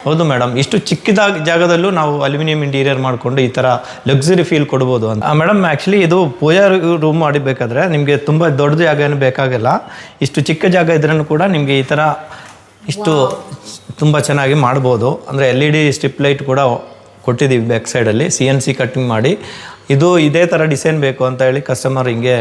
ಹೌದು ಮೇಡಮ್, ಇಷ್ಟು ಚಿಕ್ಕದಾಗಿ ಜಾಗದಲ್ಲೂ ನಾವು ಅಲ್ಯೂಮಿನಿಯಂ ಇಂಟೀರಿಯರ್ ಮಾಡಿಕೊಂಡು ಈ ಥರ ಲಕ್ಸುರಿ ಫೀಲ್ ಕೊಡ್ಬೋದು ಅಂತ. ಮೇಡಮ್ ಆ್ಯಕ್ಚುಲಿ ಇದು ಪೂಜಾ ರೂಮ್ ಮಾಡಬೇಕಾದ್ರೆ ನಿಮಗೆ ತುಂಬ ದೊಡ್ಡ ಜಾಗ ಏನು ಬೇಕಾಗಿಲ್ಲ. ಇಷ್ಟು ಚಿಕ್ಕ ಜಾಗ ಇದ್ರೂ ಕೂಡ ನಿಮಗೆ ಈ ಥರ ಇಷ್ಟು ತುಂಬ ಚೆನ್ನಾಗಿ ಮಾಡ್ಬೋದು. ಅಂದರೆ LED ಸ್ಟ್ರಿಪ್ ಲೈಟ್ ಕೂಡ ಕೊಟ್ಟಿದ್ದೀವಿ ಬ್ಯಾಕ್ ಸೈಡಲ್ಲಿ, CNC ಕಟ್ಟಿಂಗ್ ಮಾಡಿ. ಇದು ಇದೇ ಥರ ಡಿಸೈನ್ ಬೇಕು ಅಂತ ಹೇಳಿ ಕಸ್ಟಮರ್ ಹಿಂಗೆ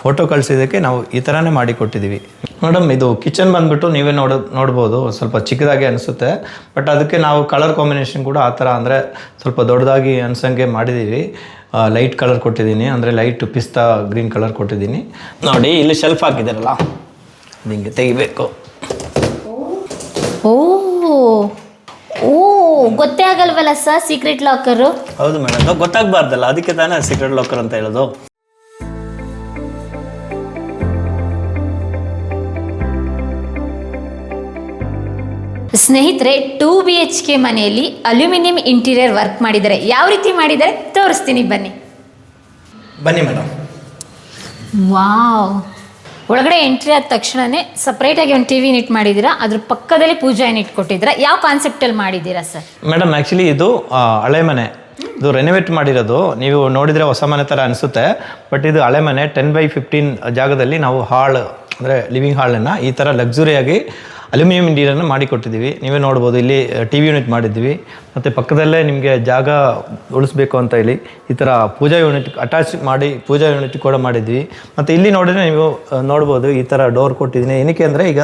ಫೋಟೋ ಕಳಿಸಿದ್ದಕ್ಕೆ ನಾವು ಈ ಥರನೇ ಮಾಡಿ ಕೊಟ್ಟಿದ್ದೀವಿ. ಮೇಡಮ್ ಇದು ಕಿಚನ್ ಬಂದುಬಿಟ್ಟು ನೀವೇ ನೋಡ್ಬೋದು, ಸ್ವಲ್ಪ ಚಿಕ್ಕದಾಗಿ ಅನಿಸುತ್ತೆ. ಬಟ್ ಅದಕ್ಕೆ ನಾವು ಕಲರ್ ಕಾಂಬಿನೇಷನ್ ಕೂಡ ಆ ಥರ ಅಂದರೆ ಸ್ವಲ್ಪ ದೊಡ್ಡದಾಗಿ ಅನ್ಸಂಗೆ ಮಾಡಿದ್ದೀವಿ. ಲೈಟ್ ಕಲರ್ ಕೊಟ್ಟಿದ್ದೀನಿ, ಅಂದರೆ ಲೈಟ್ ಪಿಸ್ತಾ ಗ್ರೀನ್ ಕಲರ್ ಕೊಟ್ಟಿದ್ದೀನಿ. ನೋಡಿ ಇಲ್ಲಿ ಶೆಲ್ಫ್ ಹಾಕಿದ್ದಾರಲ್ಲ, ಹಿಂಗೆ ತೆಗಿಬೇಕು. ಓ ಓ ಗೊತ್ತೇ ಆಗಲ್ವಲ್ಲ ಸರ್ ಸೀಕ್ರೆಟ್ ಲಾಕರು? ಹೌದು ಮೇಡಮ್, ಗೊತ್ತಾಗಬಾರ್ದಲ್ಲ, ಅದಕ್ಕೆ ತಾನೇ ಸೀಕ್ರೆಟ್ ಲಾಕರ್ ಅಂತ ಹೇಳೋದು. ಸ್ನೇಹಿತರೆ, 2 BHK ಮನೆಯಲ್ಲಿ ಅಲ್ಯೂಮಿನಿಯಂ ಇಂಟೀರಿಯರ್ ವರ್ಕ್ ಮಾಡಿದ್ದಾರೆ. ಯಾವ ರೀತಿ ಮಾಡಿದ್ದಾರೆ ತೋರಿಸ್ತೀನಿ, ಬನ್ನಿ ಮೇಡಮ್. ವಾವ್! ಒಳಗಡೆ ಎಂಟ್ರಿ ಆದ ತಕ್ಷಣನೇ ಸಪ್ರೇಟಾಗಿ ಒಂದು TV ಯೂನಿಟ್ ಮಾಡಿದ್ದೀರಾ, ಅದ್ರ ಪಕ್ಕದಲ್ಲಿ ಪೂಜಾ ಯೂನಿಟ್ ಕೊಟ್ಟಿದ್ದೀರಾ. ಯಾವ ಕಾನ್ಸೆಪ್ಟಲ್ಲಿ ಮಾಡಿದ್ದೀರಾ ಸರ್? ಮೇಡಮ್ ಆ್ಯಕ್ಚುಲಿ ಇದು ಹಳೆ ಮನೆ, ಇದು ರೆನೋವೇಟ್ ಮಾಡಿರೋದು. ನೀವು ನೋಡಿದರೆ ಹೊಸ ಮನೆ ಥರ ಅನಿಸುತ್ತೆ, ಬಟ್ ಇದು ಹಳೆ ಮನೆ. 10x15 ಜಾಗದಲ್ಲಿ ನಾವು ಹಾಲ್ ಅಂದರೆ ಲಿವಿಂಗ್ ಹಾಲನ್ನು ಈ ಥರ ಲಕ್ಸುರಿಯಾಗಿ ಅಲ್ಯೂಮಿನಿಯಂ ಇಂಟೀರಿಯರ್ನ ಮಾಡಿಕೊಟ್ಟಿದ್ದೀವಿ. ನೀವೇ ನೋಡ್ಬೋದು, ಇಲ್ಲಿ TV ಯೂನಿಟ್ ಮಾಡಿದ್ದೀವಿ. ಮತ್ತು ಪಕ್ಕದಲ್ಲೇ ನಿಮಗೆ ಜಾಗ ಉಳಿಸ್ಬೇಕು ಅಂತ ಹೇಳಿ ಈ ಥರ ಪೂಜಾ ಯೂನಿಟ್ ಅಟ್ಯಾಚ್ ಮಾಡಿ ಪೂಜಾ ಯೂನಿಟ್ ಕೂಡ ಮಾಡಿದ್ವಿ. ಮತ್ತು ಇಲ್ಲಿ ನೋಡಿದ್ರೆ ನೀವು ನೋಡ್ಬೋದು, ಈ ಥರ ಡೋರ್ ಕೊಟ್ಟಿದ್ದೀನಿ. ಏನಕ್ಕೆ ಅಂದರೆ ಈಗ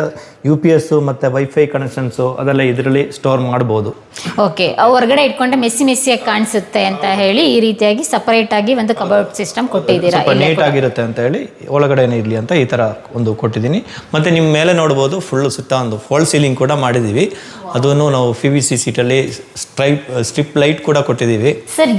UPS ಮತ್ತು ವೈಫೈ ಕನೆಕ್ಷನ್ಸು ಅದೆಲ್ಲ ಇದರಲ್ಲಿ ಸ್ಟೋರ್ ಮಾಡ್ಬೋದು. ಓಕೆ, ಹೊರಗಡೆ ಇಟ್ಕೊಂಡ್ರೆ ಮೆಸ್ಸಿಯಾಗಿ ಕಾಣಿಸುತ್ತೆ ಅಂತ ಹೇಳಿ ಈ ರೀತಿಯಾಗಿ ಸಪರೇಟಾಗಿ ಒಂದು ಕಬೋರ್ಡ್ ಸಿಸ್ಟಮ್ ಕೊಟ್ಟಿದ್ದೀರಾ. ಸ್ವಲ್ಪ ನೀಟಾಗಿರುತ್ತೆ ಅಂತ ಹೇಳಿ ಒಳಗಡೆನೇ ಇರಲಿ ಅಂತ ಈ ಥರ ಒಂದು ಕೊಟ್ಟಿದ್ದೀನಿ. ಮತ್ತು ನಿಮ್ಮ ಮೇಲೆ ನೋಡ್ಬೋದು, ಫುಲ್ಲು ಸುತ್ತ ಒಂದು ಫಾಲ್ ಸೀಲಿಂಗ್ ಕೂಡ ಮಾಡಿದ್ದೀವಿ. ಅದನ್ನು ನಾವು PVC ಸೀಟಲ್ಲಿ ಸ್ಟ್ರಿಪ್ ಲೈಟ್ ಕೂಡ ಕೊಟ್ಟಿದ್ದೀವಿ. ಸರ್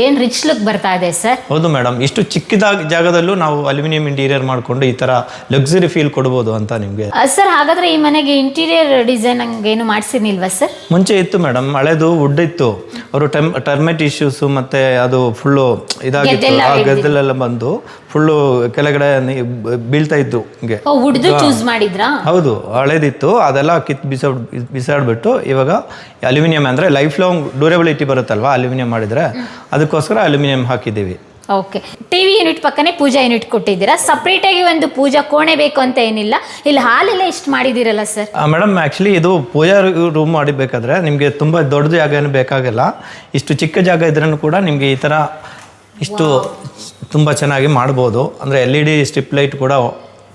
ಏನು ರಿಚ್ ಲುಕ್ ಬರ್ತಾ ಇದೆ ಸರ್. ಹೌದು ಮೇಡಮ್, ಇಷ್ಟು ಚಿಕ್ಕದಾಗಿ ಜಾಗದಲ್ಲೂ ನಾವು ಅಲ್ಯೂಮಿನಿಯಂ ಇಂಟೀರಿಯರ್ ಮಾಡಿಕೊಂಡು ಈ ಥರ ಲಕ್ಸುರಿ ಫೀಲ್ ಕೊಡ್ಬೋದು ಅಂತ ನಿಮಗೆ. ಸರ್ ಹಾಗಾದರೆ ಈ ಮನೆಗೆ ಇಂಟೀರಿಯರ್ ಡಿಸೈನ್ ಹಂಗೇನು ಮಾಡಿಸಿರ್ಲಿಲ್ವಾ ಸರ್? ಮುಂಚೆ ಇತ್ತು ಮೇಡಮ್, ಹಳೇದು ವುಡ್ ಇತ್ತು. ಅವರು ಟರ್ಮೆಟ್ ಇಶ್ಯೂಸು ಮತ್ತು ಅದು ಫುಲ್ಲು ಇದಾಗಿತ್ತು, ಆ ಗದ್ದಲೆಲ್ಲ ಬಂದು ಫುಲ್ಲು ಕೆಳಗಡೆ ಬೀಳ್ತಾ ಇತ್ತು ಹಿಂಗೆ. ಚೂಸ್ ಮಾಡಿದ್ರಾ? ಹೌದು, ಹಳೇದಿತ್ತು, ಅದೆಲ್ಲ ಬಿಸಾಡ್ಬಿಟ್ಟು ಇವಾಗ ಅಲ್ಯೂಮಿನಿಯಂ ಅಂದರೆ ಲೈಫ್ ಲಾಂಗ್ ಡ್ಯೂರಬಿಲಿಟಿ ಬರುತ್ತಲ್ವಾ ಅಲ್ಯೂಮಿನಿಯಂ ಮಾಡಿದರೆ, ಅದಕ್ಕೋಸ್ಕರ ಅಲ್ಯೂಮಿನಿಯಂ ಹಾಕಿದ್ದೀವಿ. ಓಕೆ, TV ಯೂನಿಟ್ ಪಕ್ಕನೇ ಪೂಜಾ ಯೂನಿಟ್ ಕೊಟ್ಟಿದ್ದೀರಾ. ಸಪ್ರೇಟಾಗಿ ಒಂದು ಪೂಜಾ ಕೋಣೆ ಬೇಕು ಅಂತ ಏನಿಲ್ಲ, ಇಲ್ಲಿ ಹಾಲೆಲ್ಲ ಎಷ್ಟು ಮಾಡಿದ್ದೀರಲ್ಲ ಸರ್? ಮೇಡಮ್ ಆ್ಯಕ್ಚುಲಿ ಇದು ಪೂಜಾ ರೂಮ್ ಮಾಡಬೇಕಾದ್ರೆ ನಿಮಗೆ ತುಂಬ ದೊಡ್ಡ ಜಾಗ ಏನು ಬೇಕಾಗಿಲ್ಲ. ಇಷ್ಟು ಚಿಕ್ಕ ಜಾಗ ಇದ್ರೂ ಕೂಡ ನಿಮಗೆ ಈ ಥರ ಇಷ್ಟು ತುಂಬ ಚೆನ್ನಾಗಿ ಮಾಡ್ಬೋದು. ಅಂದರೆ LED ಸ್ಟ್ರಿಪ್ ಲೈಟ್ ಕೂಡ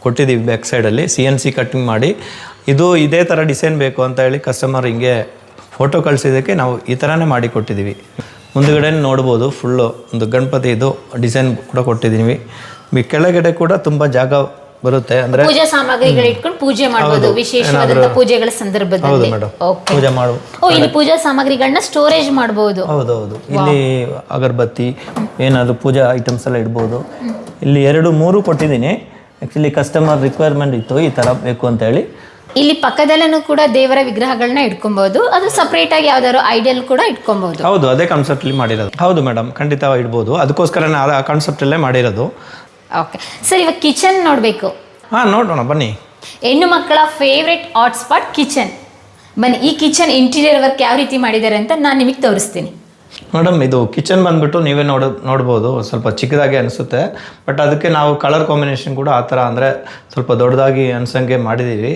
ಕೊಟ್ಟಿದ್ದೀವಿ ಬ್ಯಾಕ್ ಸೈಡಲ್ಲಿ, CNC ಕಟ್ಟಿಂಗ್ ಮಾಡಿ. ಇದು ಇದೇ ಥರ ಡಿಸೈನ್ ಬೇಕು ಅಂತ ಹೇಳಿ ಕಸ್ಟಮರ್ ಹಿಂಗೆ ಫೋಟೋ ಕಳಿಸಿದ್ದಕ್ಕೆ ನಾವು ಈ ಥರನೇ ಮಾಡಿ ಕೊಟ್ಟಿದ್ದೀವಿ. ಮುಂದುಗಡೆ ನೋಡ್ಬೋದು, ಫುಲ್ಲು ಒಂದು ಗಣಪತಿ ಇದು ಡಿಸೈನ್ ಕೂಡ ಕೊಟ್ಟಿದ್ದೀವಿ. ಕೆಳಗಡೆ ಕೂಡ ತುಂಬ ಜಾಗ ಬರುತ್ತೆ. ಅಂದರೆ ಪೂಜಾ ಸಾಮಗ್ರಿಗಳು ಇಟ್ಕೊಂಡು ಪೂಜೆ ಮಾಡಬಹುದು ವಿಶೇಷವಾದ ಪೂಜೆಗಳ ಸಂದರ್ಭದಲ್ಲಿ. ಹೌದು ಮೇಡಮ್, ಪೂಜೆ ಮಾಡಬಹುದು. ಇಲ್ಲಿ ಪೂಜಾ ಸಾಮಗ್ರಿಗಳನ್ನ ಸ್ಟೋರೇಜ್ ಮಾಡಬಹುದು. ಹೌದೌದು, ಇಲ್ಲಿ ಅಗರಬತ್ತಿ ಏನಾದರೂ ಪೂಜಾ ಐಟಮ್ಸ್ ಎಲ್ಲ ಇಡ್ಬೋದು. ಇಲ್ಲಿ 2-3 ಕೊಟ್ಟಿದ್ದೀನಿ. ಆ್ಯಕ್ಚುಲಿ ಕಸ್ಟಮರ್ ರಿಕ್ವೈರ್ಮೆಂಟ್ ಇತ್ತು ಈ ಥರ ಬೇಕು ಅಂತ ಹೇಳಿ. ಇಲ್ಲಿ ಪಕ್ಕದಲ್ಲೂ ಕೂಡ ದೇವರ ವಿಗ್ರಹಗಳನ್ನ ಇಟ್ಕೊಬಹುದು, ಅದು ಸಪರೇಟ್ ಆಗಿ ಯಾವ್ದಾದ್ರು ಐಡಿಯಲ್ ಕೂಡ ಇಟ್ಕೊಬಹುದು. ಹೌದು, ಅದೇ ಕಾನ್ಸೆಪ್ಟಲ್ಲಿ ಮಾಡಿರೋದು. ಹೌದು ಮೇಡಮ್, ಖಂಡಿತ ಇಡ್ಬೋದು. ಅದಕ್ಕೋಸ್ಕರನೇ ಆ ಕಾನ್ಸೆಪ್ಟಲ್ಲೇ ಮಾಡಿರೋದು. ಓಕೆ ಸರ್, ಇವಾಗ ಕಿಚನ್ ನೋಡಬೇಕು. ನೋಡೋಣ ಬನ್ನಿ. ಹೆಣ್ಣು ಮಕ್ಕಳ ಫೇವ್ರೆಟ್ ಹಾಟ್ ಸ್ಪಾಟ್ ಕಿಚನ್. ಬನ್ನಿ, ಈ ಕಿಚನ್ ಇಂಟೀರಿಯರ್ ವರ್ಕ್ ಯಾವ ರೀತಿ ಮಾಡಿದ್ದಾರೆ ಅಂತ ನಾನು ನಿಮಗೆ ತೋರಿಸ್ತೀನಿ. ಮೇಡಮ್ ಇದು ಕಿಚನ್ ಬಂದುಬಿಟ್ಟು ನೀವೇ ನೋಡ್ಬೋದು, ಸ್ವಲ್ಪ ಚಿಕ್ಕದಾಗಿ ಅನಿಸುತ್ತೆ. ಬಟ್ ಅದಕ್ಕೆ ನಾವು ಕಲರ್ ಕಾಂಬಿನೇಷನ್ ಕೂಡ ಆ ಥರ ಅಂದರೆ ಸ್ವಲ್ಪ ದೊಡ್ಡದಾಗಿ ಅನ್ಸಂಗೆ ಮಾಡಿದ್ದೀವಿ.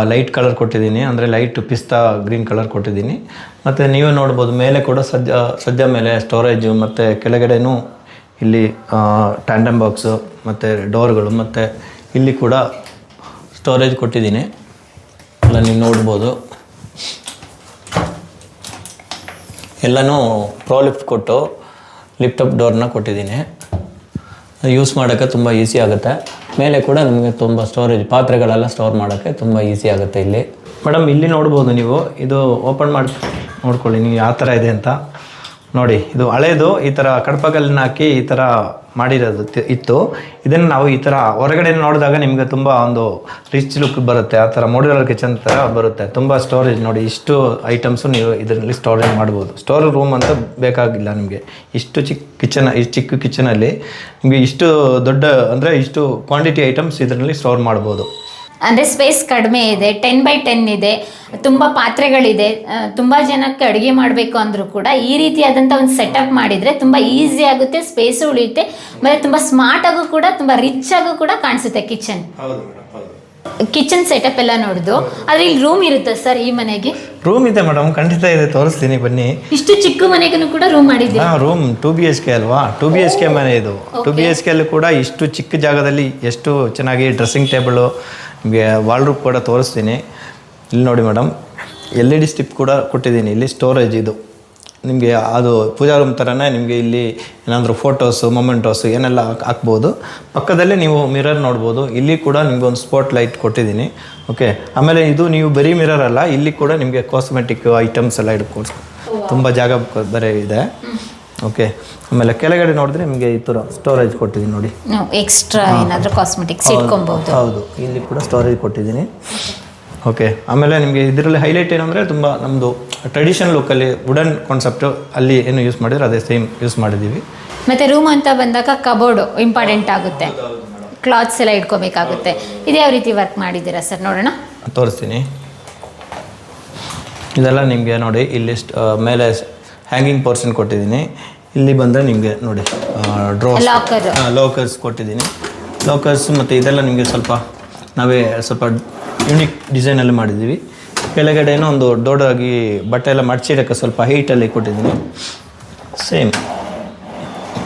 ಲೈಟ್ ಕಲರ್ ಕೊಟ್ಟಿದ್ದೀನಿ, ಅಂದರೆ ಲೈಟ್ ಪಿಸ್ತಾ ಗ್ರೀನ್ ಕಲರ್ ಕೊಟ್ಟಿದ್ದೀನಿ. ಮತ್ತು ನೀವೇ ನೋಡ್ಬೋದು, ಮೇಲೆ ಕೂಡ ಸಜ್ಜ ಮೇಲೆ ಸ್ಟೋರೇಜು, ಮತ್ತು ಕೆಳಗಡೆನೂ ಇಲ್ಲಿ ಟ್ಯಾಂಡಮ್ ಬಾಕ್ಸು ಮತ್ತು ಡೋರ್ಗಳು, ಮತ್ತು ಇಲ್ಲಿ ಕೂಡ ಸ್ಟೋರೇಜ್ ಕೊಟ್ಟಿದ್ದೀನಿ. ಎಲ್ಲ ನೀವು ನೋಡ್ಬೋದು. ಎಲ್ಲನೂ ಪ್ರೋ ಲಿಫ್ಟ್ ಕೊಟ್ಟು ಲಿಫ್ಟ್ ಅಪ್ ಡೋರ್ನ ಕೊಟ್ಟಿದ್ದೀನಿ. ಯೂಸ್ ಮಾಡೋಕ್ಕೆ ತುಂಬ ಈಸಿ ಆಗುತ್ತೆ. ಮೇಲೆ ಕೂಡ ನಮಗೆ ತುಂಬ ಸ್ಟೋರೇಜ್, ಪಾತ್ರೆಗಳೆಲ್ಲ ಸ್ಟೋರ್ ಮಾಡೋಕ್ಕೆ ತುಂಬ ಈಸಿ ಆಗುತ್ತೆ. ಇಲ್ಲಿ ಮೇಡಮ್ ಇಲ್ಲಿ ನೋಡ್ಬೋದು ನೀವು, ಇದು ಓಪನ್ ಮಾಡಿ ನೋಡ್ಕೊಳ್ಳಿ ನೀವು ಯಾವ ಥರ ಇದೆ ಅಂತ. ನೋಡಿ, ಇದು ಹಳೇದು ಈ ಥರ ಕಡಪಗಲ್ಲನ್ನ ಹಾಕಿ ಈ ಥರ ಮಾಡಿರೋದು ಇತ್ತು. ಇದನ್ನು ನಾವು ಈ ಥರ ಹೊರಗಡೆ ನೋಡಿದಾಗ ನಿಮಗೆ ತುಂಬ ಒಂದು ರಿಚ್ ಲುಕ್ ಬರುತ್ತೆ. ಆ ಥರ ಮಾಡ್ಯುಲರ್ ಕಿಚನ್ ಥರ ಬರುತ್ತೆ. ತುಂಬ ಸ್ಟೋರೇಜ್ ನೋಡಿ, ಇಷ್ಟು ಐಟಮ್ಸು ನೀವು ಇದರಲ್ಲಿ ಸ್ಟೋರೇಜ್ ಮಾಡ್ಬೋದು. ಸ್ಟೋರ್ ರೂಮ್ ಅಂತ ಬೇಕಾಗಿಲ್ಲ ನಿಮಗೆ. ಇಷ್ಟು ಚಿಕ್ಕ ಕಿಚನಲ್ಲಿ ನಿಮಗೆ ಇಷ್ಟು ದೊಡ್ಡ ಅಂದರೆ ಇಷ್ಟು ಕ್ವಾಂಟಿಟಿ ಐಟಮ್ಸ್ ಇದರಲ್ಲಿ ಸ್ಟೋರ್ ಮಾಡ್ಬೋದು. ಅಂದರೆ ಸ್ಪೇಸ್ ಕಡಿಮೆ ಇದೆ, 10x10 ಇದೆ, ತುಂಬ ಪಾತ್ರೆಗಳಿದೆ, ತುಂಬ ಜನಕ್ಕೆ ಅಡುಗೆ ಮಾಡಬೇಕು ಅಂದರೂ ಕೂಡ ಈ ರೀತಿಯಾದಂಥ ಒಂದು ಸೆಟಪ್ ಮಾಡಿದರೆ ತುಂಬ ಈಸಿ ಆಗುತ್ತೆ, ಸ್ಪೇಸು ಉಳಿಯುತ್ತೆ, ಮತ್ತು ತುಂಬ ಸ್ಮಾರ್ಟಾಗೂ ಕೂಡ ತುಂಬ ರಿಚ್ ಆಗೂ ಕೂಡ ಕಾಣಿಸುತ್ತೆ ಕಿಚನ್. ಕಿಚನ್ ಸೆಟಪ್ ಎಲ್ಲ ನೋಡಿದ್ದು, ಆದರೆ ಇಲ್ಲಿ ರೂಮ್ ಇರುತ್ತೆ ಸರ್ ಈ ಮನೆಗೆ? ರೂಮ್ ಇದೆ ಮೇಡಮ್, ಖಂಡಿತ ಇದೆ, ತೋರಿಸ್ತೀನಿ ಬನ್ನಿ. ಇಷ್ಟು ಚಿಕ್ಕ ಮನೆಗೂ ಕೂಡ ರೂಮ್ ಮಾಡಿದ್ದೀವಿ. ರೂಮ್ 2 BHK ಅಲ್ವಾ, 2 BHK ಮನೆ ಇದು. 2 BHK ಅಲ್ಲಿ ಕೂಡ ಇಷ್ಟು ಚಿಕ್ಕ ಜಾಗದಲ್ಲಿ ಎಷ್ಟು ಚೆನ್ನಾಗಿ ಡ್ರೆಸ್ಸಿಂಗ್ ಟೇಬಲು, ನಿಮಗೆ ವಾಲ್ರೂಪ್ ಕೂಡ ತೋರಿಸ್ತೀನಿ. ಇಲ್ಲಿ ನೋಡಿ ಮೇಡಮ್, LED ಸ್ಟಿಪ್ ಕೂಡ ಕೊಟ್ಟಿದ್ದೀನಿ. ಇಲ್ಲಿ ಸ್ಟೋರೇಜ್ ಇದು ನಿಮಗೆ, ಅದು ಪೂಜಾ ರೂಮ್ ಥರನೇ ನಿಮಗೆ ಇಲ್ಲಿ ಏನಾದರೂ ಫೋಟೋಸು ಮೊಮೆಂಟೋಸು ಏನೆಲ್ಲ ಹಾಕ್ಬೋದು. ಪಕ್ಕದಲ್ಲೇ ನೀವು ಮಿರರ್ ನೋಡ್ಬೋದು. ಇಲ್ಲಿ ಕೂಡ ನಿಮಗೆ ಒಂದು ಸ್ಪಾಟ್ ಲೈಟ್ ಕೊಟ್ಟಿದ್ದೀನಿ. ಓಕೆ, ಆಮೇಲೆ ಇದು ನೀವು ಬರೀ ಮಿರರ್ ಅಲ್ಲ, ಇಲ್ಲಿ ಕೂಡ ನಿಮಗೆ ಕಾಸ್ಮೆಟಿಕ್ ಐಟಮ್ಸ್ ಎಲ್ಲ ಇಟ್ಕೊಂಡು ತುಂಬ ಜಾಗ ಬೇರೆ ಇದೆ. ಓಕೆ, ಆಮೇಲೆ ಕೆಳಗಡೆ ನೋಡಿದ್ರೆ ನಿಮಗೆ ಈ ಥರ ಸ್ಟೋರೇಜ್ ಕೊಟ್ಟಿದ್ದೀನಿ ನೋಡಿ, ಎಕ್ಸ್ಟ್ರಾ ಏನಾದರೂ ಕಾಸ್ಮೆಟಿಕ್ಸ್ ಇಟ್ಕೊಬೋದು. ಹೌದು, ಇಲ್ಲಿ ಕೂಡ ಸ್ಟೋರೇಜ್ ಕೊಟ್ಟಿದ್ದೀನಿ. ಓಕೆ, ಆಮೇಲೆ ನಿಮಗೆ ಇದರಲ್ಲಿ ಹೈಲೈಟ್ ಏನಂದರೆ ತುಂಬ ನಮ್ಮದು ಟ್ರೆಡಿಷನಲ್ ಲುಕ್ಕಲ್ಲಿ ವುಡನ್ ಕಾನ್ಸೆಪ್ಟು ಅಲ್ಲಿ ಏನು ಯೂಸ್ ಮಾಡಿದ್ರೆ ಅದೇ ಸೇಮ್ ಯೂಸ್ ಮಾಡಿದ್ದೀವಿ. ಮತ್ತು ರೂಮ್ ಅಂತ ಬಂದಾಗ ಕಬೋರ್ಡು ಇಂಪಾರ್ಟೆಂಟ್ ಆಗುತ್ತೆ, ಕ್ಲಾತ್ಸ್ ಎಲ್ಲ ಇಟ್ಕೋಬೇಕಾಗುತ್ತೆ. ಇದು ಯಾವ ರೀತಿ ವರ್ಕ್ ಮಾಡಿದ್ದೀರಾ ಸರ್? ನೋಡೋಣ, ತೋರಿಸ್ತೀನಿ. ಇದೆಲ್ಲ ನಿಮಗೆ ನೋಡಿ, ಇಲ್ಲಿ ಮೇಲೆ ಹ್ಯಾಂಗಿಂಗ್ ಪೋರ್ಷನ್ ಕೊಟ್ಟಿದ್ದೀನಿ. ಇಲ್ಲಿ ಬಂದರೆ ನಿಮಗೆ ನೋಡಿ ಲಾಕರ್ಸ್ ಕೊಟ್ಟಿದ್ದೀನಿ. ಲಾಕರ್ಸ್ ಮತ್ತು ಇದೆಲ್ಲ ನಿಮಗೆ ಸ್ವಲ್ಪ ಯುನಿಕ್ ಡಿಸೈನಲ್ಲಿ ಮಾಡಿದ್ದೀವಿ. ಕೆಳಗಡೆನೂ ಒಂದು ದೊಡ್ಡದಾಗಿ ಬಟ್ಟೆ ಎಲ್ಲ ಮಡ್ಚಿಡೋಕ್ಕೆ ಸ್ವಲ್ಪ ಹೈಟಲ್ಲಿ ಕೊಟ್ಟಿದ್ದೀನಿ. ಸೇಮ್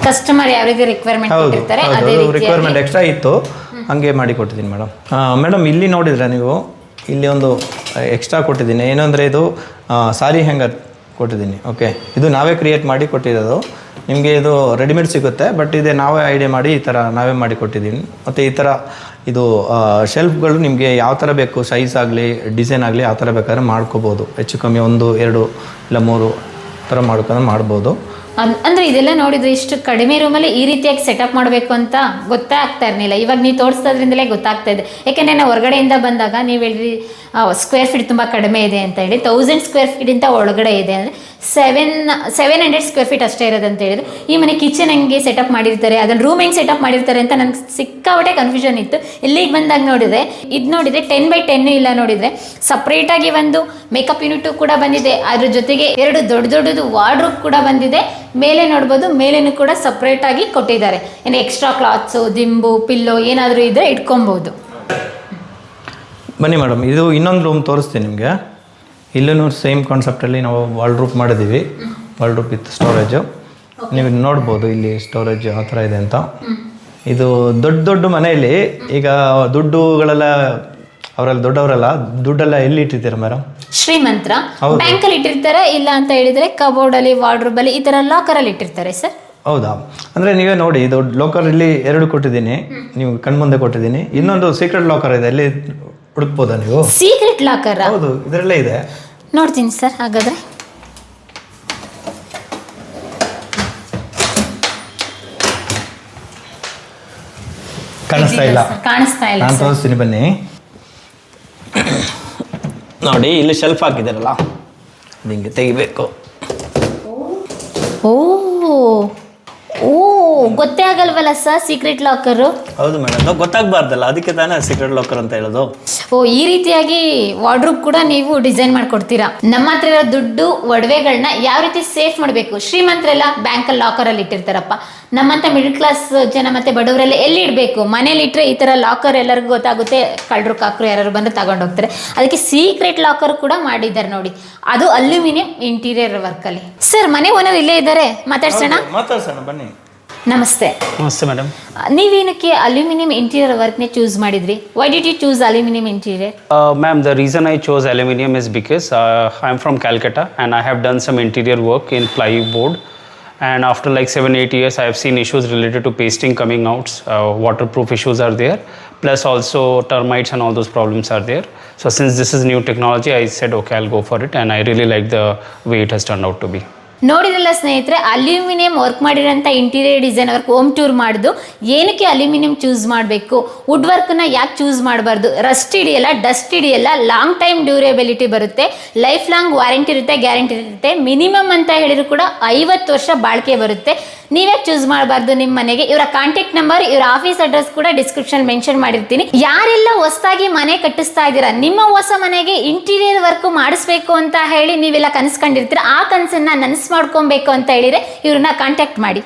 ಕಸ್ಟಮರ್ ಯಾವ ರೀತಿ ರಿಕ್ವೈರ್ಮೆಂಟ್ ಕೊಟ್ಟಿರ್ತಾರೆ ಅದೇ ರೀತಿ ರಿಕ್ವೈರ್ಮೆಂಟ್ ಎಕ್ಸ್ಟ್ರಾ ಇತ್ತು, ಹಾಗೆ ಮಾಡಿ ಕೊಟ್ಟಿದ್ದೀನಿ ಮೇಡಮ್. ಮೇಡಮ್ ಇಲ್ಲಿ ನೋಡಿದ್ರೆ ನೀವು, ಇಲ್ಲಿ ಒಂದು ಎಕ್ಸ್ಟ್ರಾ ಕೊಟ್ಟಿದ್ದೀನಿ. ಏನಂದರೆ ಇದು ಸಾರಿ ಹ್ಯಾಂಗರ್ ಕೊಟ್ಟಿದ್ದೀನಿ. ಓಕೆ, ಇದು ನಾವೇ ಕ್ರಿಯೇಟ್ ಮಾಡಿ ಕೊಟ್ಟಿರೋದು. ನಿಮಗೆ ಇದು ರೆಡಿಮೇಡ್ ಸಿಗುತ್ತೆ, ಬಟ್ ಇದೆ ನಾವೇ ಐಡಿಯಾ ಮಾಡಿ ಈ ಥರ ನಾವೇ ಮಾಡಿ ಕೊಟ್ಟಿದ್ದೀನಿ. ಮತ್ತು ಈ ಥರ ಇದು ಶೆಲ್ಫ್ಗಳು ನಿಮಗೆ ಯಾವ ಥರ ಬೇಕು, ಸೈಜ್ ಆಗಲಿ ಡಿಸೈನ್ ಆಗಲಿ ಯಾವ ಥರ ಬೇಕಾದ್ರೆ ಮಾಡ್ಕೋಬೋದು. ಹೆಚ್ಚು ಕಮ್ಮಿ 1, 2 ಇಲ್ಲ 3 ಥರ ಮಾಡ್ಬೋದು. ಅಂದರೆ ಇದೆಲ್ಲ ನೋಡಿದ್ರೆ ಇಷ್ಟು ಕಡಿಮೆ ರೂಮಲ್ಲಿ ಈ ರೀತಿಯಾಗಿ ಸೆಟಪ್ ಮಾಡಬೇಕು ಅಂತ ಗೊತ್ತೇ ಆಗ್ತಾ ಇರಲಿಲ್ಲ. ಇವಾಗ ನೀವು ತೋರಿಸೋದ್ರಿಂದಲೇ ಗೊತ್ತಾಗ್ತಾ ಇದೆ. ಯಾಕೆಂದರೆ ನಾವು ಹೊರಗಡೆಯಿಂದ ಬಂದಾಗ ನೀವು ಹೇಳಿದ್ರಿ ಸ್ಕ್ವೇರ್ ಫೀಟ್ ತುಂಬ ಕಡಿಮೆ ಇದೆ ಅಂತ ಹೇಳಿ. 1000 ಸ್ಕ್ವೇರ್ ಫೀಟಿಂದ ಒಳಗಡೆ ಇದೆ ಅಂದರೆ 700 ಸ್ಕ್ವೇರ್ ಫೀಟ್ ಅಷ್ಟೇ ಇರೋದು ಅಂತ ಹೇಳಿದ್ರು. ಈ ಮನೆ ಕಿಚನ್ ಹೆಂಗೆ ಸೆಟಪ್ ಮಾಡಿರ್ತಾರೆ, ಅದನ್ನು ರೂಮ್ ಹೆಂಗೆ ಸೆಟಪ್ ಮಾಡಿರ್ತಾರೆ ಅಂತ ನನಗೆ ಸಿಕ್ಕಾಪಟ್ಟೆ ಕನ್ಫ್ಯೂಷನ್ ಇತ್ತು. ಇಲ್ಲಿಗೆ ಬಂದಾಗ ನೋಡಿದರೆ ಇದು ನೋಡಿದರೆ 10x10 ಇಲ್ಲ, ನೋಡಿದರೆ ಸಪ್ರೇಟಾಗಿ ಒಂದು ಮೇಕಪ್ ಯೂನಿಟು ಕೂಡ ಬಂದಿದೆ. ಅದ್ರ ಜೊತೆಗೆ 2 ದೊಡ್ಡದು ವಾರ್ಡ್ರೋಬ್ ಕೂಡ ಬಂದಿದೆ. ಮೇಲೆ ನೋಡ್ಬೋದು, ಮೇಲೇನು ಕೂಡ ಸಪ್ರೇಟಾಗಿ ಕೊಟ್ಟಿದ್ದಾರೆ. ಏನು ಎಕ್ಸ್ಟ್ರಾ ಕ್ಲಾತ್ಸು, ದಿಂಬು, ಪಿಲ್ಲೋ ಏನಾದರೂ ಇದ್ದರೆ ಇಟ್ಕೊಬೋದು. ಬನ್ನಿ ಮೇಡಮ್, ಇದು ಇನ್ನೊಂದು ರೂಮ್ ತೋರಿಸ್ತೀನಿ ನಿಮಗೆ. ಇಲ್ಲೂ ಸೇಮ್ ಕಾನ್ಸೆಪ್ಟಲ್ಲಿ ನಾವು ವಾಲ್ರೂಪ್ ಮಾಡಿದ್ದೀವಿ. ವಾಲ್ರೂಪ್ ವಿತ್ ಸ್ಟೋರೇಜು ನೀವು ನೋಡ್ಬೋದು. ಇಲ್ಲಿ ಸ್ಟೋರೇಜ್ ಆ ಥರ ಇದೆ ಅಂತ. ಇದು ದೊಡ್ಡ ಮನೆಯಲ್ಲಿ ಈಗ ದುಡ್ಡುಗಳೆಲ್ಲ ಅವರೆಲ್ಲ ದೊಡ್ಡವರೆಲ್ಲ ದುಡ್ಡೆಲ್ಲ ಎಲ್ಲಿ ಇಟ್ಟಿರ್ತಾರೆ ಮೇಡಮ್? ಶ್ರೀಮಂತರ ಬ್ಯಾಂಕಲ್ಲಿ ಇಟ್ಟಿರ್ತಾರೆ, ಇಲ್ಲ ಅಂತ ಹೇಳಿದರೆ ಕಬೋರ್ಡಲ್ಲಿ, ವಾರ್ಡ್ರೋಬಲ್ಲಿ ಈ ಥರ ಲಾಕರಲ್ಲಿ ಇಟ್ಟಿರ್ತಾರೆ ಸರ್. ಹೌದಾ? ಅಂದರೆ ನೀವೇ ನೋಡಿ, ಇದು ಲಾಕರ್ ಇಲ್ಲಿ 2 ಕೊಟ್ಟಿದ್ದೀನಿ, ನೀವು ಕಣ್ಮುಂದೆ ಕೊಟ್ಟಿದ್ದೀನಿ. ಇನ್ನೊಂದು ಸೀಕ್ರೆಟ್ ಲಾಕರ್ ಇದೆ, ಅಲ್ಲಿ ಹುಡುಕ್ಬೋದಾ ನೀವು? Secret locker? ಹೌದು, ಇದರಲ್ಲೇ ಇದೆ. ನೋಡ್ತೀನಿ ಸರ್. ಹಾಗಾದರೆ ಕಾಣಿಸ್ತಾ ಇಲ್ಲ, ನಾನು ತೋರಿಸ್ತೀನಿ ಬನ್ನಿ. ನೋಡಿ, ಇಲ್ಲಿ ಶೆಲ್ಫ್ ಹಾಕಿದಾರಲ್ಲ, ಹಿಂಗೆ ತೆಗಿಬೇಕು. ಓ ಗೊತ್ತೇ ಆಗಲ್ವಲ್ಲ ಸರ್ ಸೀಕ್ರೆಟ್ ಲಾಕರು? ಹೌದು ಮೇಡಮ್, ಗೊತ್ತಾಗಬಾರ್ದಲ್ಲ, ಅದಕ್ಕೆ ತಾನೇ ಸೀಕ್ರೆಟ್ ಲಾಕರ್ ಅಂತ ಹೇಳೋದು. ಈ ರೀತಿಯಾಗಿ ವಾರ್ಡ್ರೋಬ್ ಕೂಡ ನೀವು ಡಿಸೈನ್ ಮಾಡ್ಕೊಡ್ತೀರಾ. ನಮ್ಮ ಹತ್ರ ಇರೋ ದುಡ್ಡು ಒಡವೆಗಳನ್ನ ಯಾವ ರೀತಿ ಸೇಫ್ ಮಾಡಬೇಕು? ಶ್ರೀಮಂತರೆಲ್ಲ ಬ್ಯಾಂಕಲ್ಲಿ ಲಾಕರಲ್ಲಿ ಇಟ್ಟಿರ್ತಾರಪ್ಪ, ನಮ್ಮಂಥ ಮಿಡಲ್ ಕ್ಲಾಸ್ ಜನ ಮತ್ತು ಬಡವರೆಲ್ಲ ಎಲ್ಲಿ ಇಡಬೇಕು? ಮನೇಲಿ ಇಟ್ಟರೆ ಈ ಥರ ಲಾಕರ್ ಎಲ್ಲರಿಗೂ ಗೊತ್ತಾಗುತ್ತೆ, ಕಳ್ಳರು ಕಾಕರು ಯಾರು ಬಂದು ತಗೊಂಡು ಹೋಗ್ತಾರೆ. ಅದಕ್ಕೆ ಸೀಕ್ರೆಟ್ ಲಾಕರ್ ಕೂಡ ಮಾಡಿದ್ದಾರೆ ನೋಡಿ, ಅದು ಅಲ್ಯೂಮಿನಿಯಂ ಇಂಟೀರಿಯರ್ ವರ್ಕಲ್ಲಿ. ಸರ್, ಮನೆ ಓನರ್ ಇಲ್ಲೇ ಇದ್ದಾರೆ, ಮಾತಾಡ್ಸೋಣ ಬನ್ನಿ. ನಮಸ್ತೆ. ನಮಸ್ತೆ ಮೇಡಮ್. ನೀವೇನಕ್ಕೆ ಅಲ್ಯೂಮಿನಿಯಂ ಇಂಟೀರಿಯರ್ ವರ್ಕ್ನೇ ಚೂಸ್ ಮಾಡಿದ್ರಿ? Why did you choose aluminium interior? Ma'am, the reason I chose aluminum is because I'm from Calcutta and I have done some interior work in plywood. And after like 7-8 years, I have seen issues related to pasting coming out. Waterproof issues are there. Plus also termites and all those problems are there. So since this is new technology, I said, okay, I'll go for it. And I really like the way it has turned out to be. ನೋಡಿದ್ರಲ್ಲ ಸ್ನೇಹಿತರೆ, aluminium work ಮಾಡಿರೋಂಥ interior design work home tour ಮಾಡಿದ್ದು. ಏನಕ್ಕೆ aluminium choose ಮಾಡಬೇಕು, wood ವರ್ಕ್ನ ಯಾಕೆ choose ಮಾಡಬಾರ್ದು? Rust ಹಿಡಿಯಲ್ಲ, ಡಸ್ಟ್ ಹಿಡಿಯಲ್ಲ, ಲಾಂಗ್ ಟೈಮ್ ಡ್ಯೂರೇಬಿಲಿಟಿ ಬರುತ್ತೆ, ಲೈಫ್ ಲಾಂಗ್ ವಾರಂಟಿ ಇರುತ್ತೆ, ಗ್ಯಾರಂಟಿ ಇರುತ್ತೆ. ಮಿನಿಮಮ್ ಅಂತ ಹೇಳಿದ್ರು ಕೂಡ 50 ವರ್ಷ ಬಾಳಿಕೆ ಬರುತ್ತೆ. ನೀವೇ ಚೂಸ್ ಮಾಡಬಾರ್ದು ನಿಮ್ಮ ಮನೆಗೆ. ಇವರ ಕಾಂಟ್ಯಾಕ್ಟ್ ನಂಬರ್, ಇವರ ಆಫೀಸ್ ಅಡ್ರೆಸ್ ಕೂಡ ಡಿಸ್ಕ್ರಿಪ್ಷನ್ ಮೆನ್ಷನ್ ಮಾಡಿರ್ತೀನಿ. ಯಾರೆಲ್ಲ ಹೊಸದಾಗಿ ಮನೆ ಕಟ್ಟಿಸ್ತಾ ಇದ್ದೀರಾ, ನಿಮ್ಮ ಹೊಸ ಮನೆಗೆ ಇಂಟೀರಿಯರ್ ವರ್ಕ್ ಮಾಡಿಸ್ಬೇಕು ಅಂತ ಹೇಳಿ ನೀವೆಲ್ಲ ಕನಸ್ಕೊಂಡಿರ್ತೀರ, ಆ ಕನಸನ್ನ ನನಸು ಮಾಡ್ಕೊಬೇಕು ಅಂತ ಹೇಳಿದ್ರೆ ಇವ್ರನ್ನ ಕಾಂಟ್ಯಾಕ್ಟ್ ಮಾಡಿ.